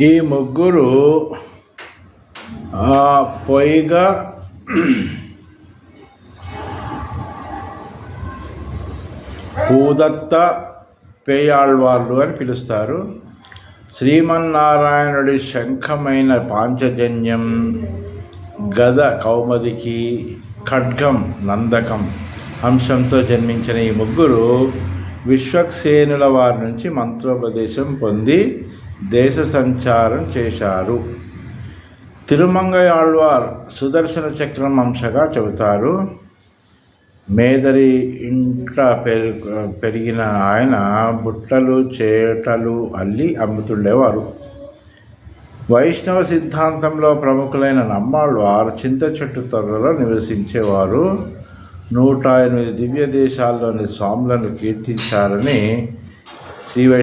ఈ ముగ్గురు పొయ్యిగా పూదత్త పేయాళ్వార్లు అని పిలుస్తారు. శ్రీమన్నారాయణుడి శంఖమైన పాంచజన్యం, గద కౌముదికి, ఖడ్గం నందకం అంశంతో జన్మించిన ఈ ముగ్గురు విశ్వక్సేనుల వారి నుంచి మంత్రోపదేశం పొంది దేశ సంచారం చేశారు. తిరుమంగయాళ్వార్ సుదర్శన చక్రం అంశగా చెబుతారు. మేదరి ఇంట పెరిగిన ఆయన బుట్టలు చేటలు అల్లి అమ్ముతుండేవారు. వైష్ణవ సిద్ధాంతంలో ప్రముఖులైన నమ్మాళ్వార్ చింత చెట్టు తొర్రలో నివసించేవారు. 108 దివ్య దేశాల్లోని స్వాములను కీర్తించారని శ్రీ